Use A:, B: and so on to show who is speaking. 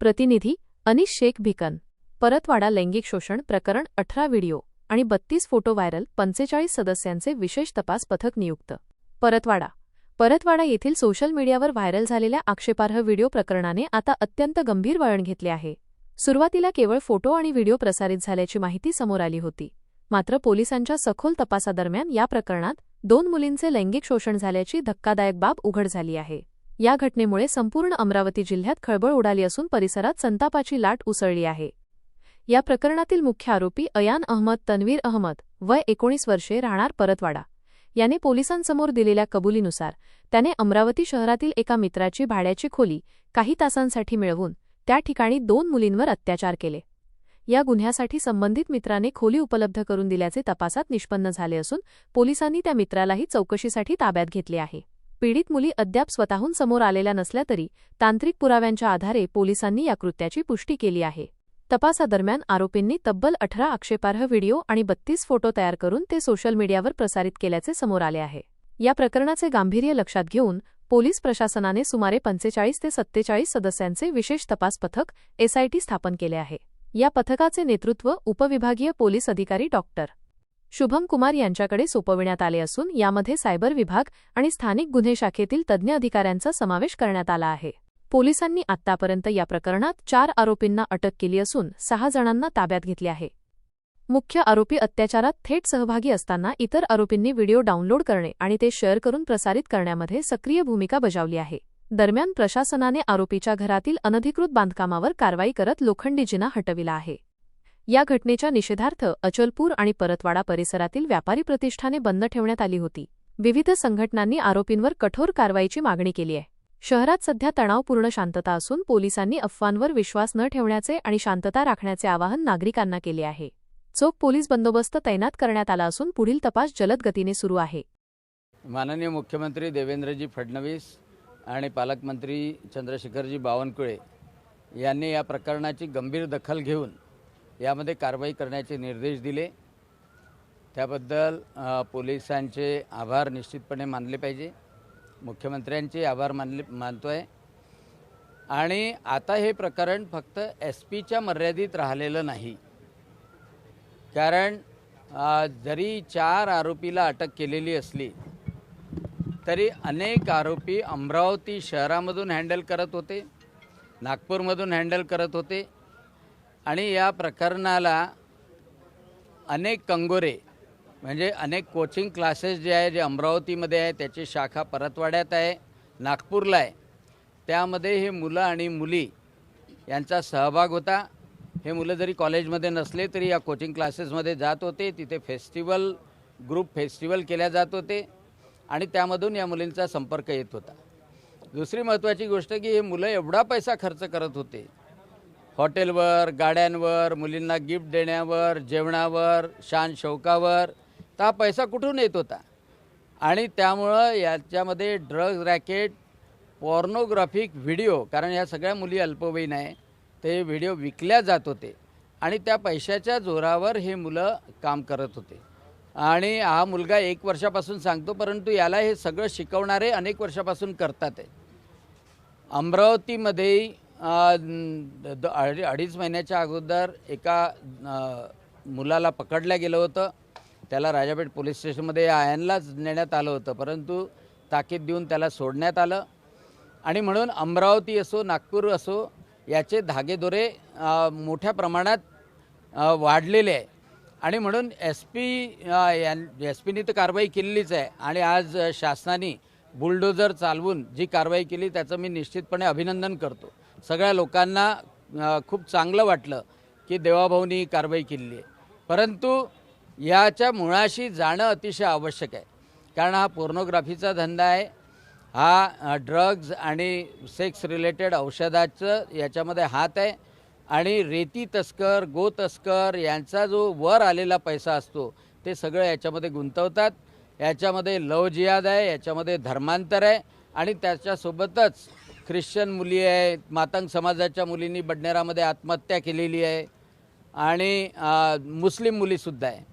A: प्रतिनिधी अनिश शेख भिकन। परतवाडा लैंगिक शोषण प्रकरण 18 व्हिडिओ आणि 32 फोटो व्हायरल 45 सदस्यांचे विशेष तपास पथक नियुक्त। परतवाडा येथील सोशल मीडियावर व्हायरल झालेल्या आक्षेपार्ह व्हिडिओ प्रकरणाने आता अत्यंत गंभीर वळण घेतले आहे। सुरुवातीला केवळ फोटो आणि व्हिडिओ प्रसारित झाल्याची माहिती समोर आली होती, मात्र पोलिसांच्या सखोल तपासादरम्यान या प्रकरणात 2 मुलींचे लैंगिक शोषण झाल्याची धक्कादायक बाब उघड झाली आहे। या घटनेमुळे संपूर्ण अमरावती जिल्ह्यात खळबळ उडाली असून परिसरात संतापाची लाट उसळली आहे। या प्रकरणातील मुख्य आरोपी अयान अहमद तन्वीर अहमद वय 19 वर्षे राहणार परतवाडा याने पोलिसांसमोर दिलेल्या कबुलीनुसार त्याने अमरावती शहरातील एका मित्राची भाड्याची खोली काही तासांसाठी मिळवून त्या ठिकाणी 2 मुलींवर अत्याचार केले। या गुन्ह्यासाठी संबंधित मित्राने खोली उपलब्ध करून दिल्याचे तपासात निष्पन्न झाले असून पोलिसांनी त्या मित्रालाही चौकशीसाठी ताब्यात घेतले आहे। पीडित मुली अद्याप स्वतःहून समोर आलेल्या नसल्या तरी तांत्रिक पुराव्यांच्या आधारे पोलिसांनी या कृत्याची पुष्टी केली आहे। तपासादरम्यान आरोपींनी तब्बल 18 आक्षेपार्ह व्हिडिओ आणि 32 फोटो तयार करून ते सोशल मीडियावर प्रसारित केल्याचे समोर आले आहे। या प्रकरणाचे गांभीर्य लक्षात घेऊन पोलीस प्रशासनाने सुमारे 45 ते 47 सदस्यांचे विशेष तपास पथक SIT स्थापन केले आहे। या पथकाचे नेतृत्व उपविभागीय पोलीस अधिकारी डॉक्टर शुभम कुमार यांच्याकडे सोपविण्यात आले असून यामध्ये सायबर विभाग आणि स्थानिक गुन्हे शाखेतील तज्ज्ञ अधिकाऱ्यांचा समावेश करण्यात आला आहे। पोलिसांनी आत्तापर्यंत या प्रकरणात 4 आरोपींना अटक केली असून 6 जणांना ताब्यात घेतले आहे। मुख्य आरोपी अत्याचारात थेट सहभागी असताना इतर आरोपींनी व्हिडिओ डाउनलोड करणे आणि ते शेअर करून प्रसारित करण्यामध्ये सक्रिय भूमिका बजावली आहे। दरम्यान प्रशासनाने आरोपीच्या घरातील अनधिकृत बांधकामावर कारवाई करत लोखंडी जिना हटविला आहे। या घटनेच्या निषेधार्थ अचलपूर आणि परतवाडा परिसरातील व्यापारी प्रतिष्ठाने बंद ठेवण्यात आली होती। विविध संघटनांनी आरोपींवर कठोर कारवाईची मागणी केली आहे। शहरात सध्या तणावपूर्ण शांतता असून पोलिसांनी अफवांवर विश्वास न ठेवण्याचे आणि शांतता राखण्याचे आवाहन नागरिकांना केले आहे। चोख पोलीस बंदोबस्त तैनात करण्यात आला असून पुढील तपास जलद गतीने सुरू आहे।
B: माननीय मुख्यमंत्री देवेंद्रजी फडणवीस आणि पालकमंत्री चंद्रशेखरजी बावनकुळे यांनी या प्रकरणाची गंभीर दखल घेऊन यामध्ये कारवाई करण्याचे निर्देश दिले। त्याबद्दल पोलिसांचे आभार निश्चितपणे मानले पाहिजे। मुख्यमंत्र्यांचे आभार मानतोय। आणि आता हे प्रकरण फक्त SPच्या मर्यादित राहिलेलं नाही, कारण जरी 4 आरोपीला अटक केलेली असली तरी अनेक आरोपी अमरावती शहरामधून हँडल करत होते, नागपूरमधून हँडल करत होते आणि या प्रकरणाला अनेक कंगोरे म्हणजे अनेक कोचिंग क्लासेस जे आहे जे अमरावतीमध्ये आहे त्याची शाखा परतवाड्यात आहे, नागपूरला आहे, त्यामध्ये हे मुलं आणि मुली यांचा सहभाग होता। हे मुलं जरी कॉलेजमध्ये नसले तरी या कोचिंग क्लासेसमध्ये जात होते, तिथे ग्रुप फेस्टिवल केल्या जात होते आणि त्यामधून या मुलींचा संपर्क येत होता। दुसरी महत्त्वाची गोष्ट की हे मुलं एवढा पैसा खर्च करत होते हॉटेलवर, गाड्यांवर, मुलींना गिफ्ट देण्यावर, जेवणावर, शान शौकावर, तर हा पैसा कुठून येत होता। आणि त्यामुळं याच्यामध्ये ड्रग्ज रॅकेट, पॉर्नोग्राफिक व्हिडिओ, कारण या सगळ्या मुली अल्पवयीन आहे, ते व्हिडिओ विकल्या जात होते आणि त्या पैशाच्या जोरावर हे मुलं काम करत होते। आणि हा मुलगा 1 वर्षापासून सांगतो, परंतु याला हे सगळं शिकवणारे अनेक वर्षापासून करतात आहे। अमरावतीमध्ये 2.5 महिन्याच्या अगोदर एका मुलाला पकडलं गेलं होतं। त्याला राजापेठ पोलीस स्टेशनमध्ये आयनलाच नेण्यात आलं होतं, परंतु ताकीद देऊन त्याला सोडण्यात आलं। आणि म्हणून अमरावती असो, नागपूर असो, याचे धागेदोरे मोठ्या प्रमाणात वाढलेले आहे। आणि म्हणून SPनी तर कारवाई केलेलीच आहे आणि आज शासनाने बुलडोजर चालवून जी कारवाई केली त्याचं मी निश्चितपणे अभिनंदन करतो। सगळ्या लोकांना खूप चांगलं वाटलं की देवाभाऊनी कारवाई केली आहे, परंतु याच्या मुळाशी जाणं अतिशय आवश्यक आहे, कारण हा पोर्नोग्राफीचा धंदा आहे, हा ड्रग्ज आणि सेक्स रिलेटेड औषधाचं याच्यामध्ये हात आहे आणि रेती तस्कर, गो तस्कर यांचा जो वर आलेला पैसा असतो ते सगळं याच्यामध्ये गुंतवतात। याच्यामध्ये लव जिहाद आहे, याच्यामध्ये धर्मांतर आहे आणि त्याच्यासोबतच ख्रिश्चन मुली आहे, मातंग समाजाच्या मुलींनी बडनेरामध्ये आत्महत्या केलेली आहे आणि मुस्लिम मुलीसुद्धा आहे।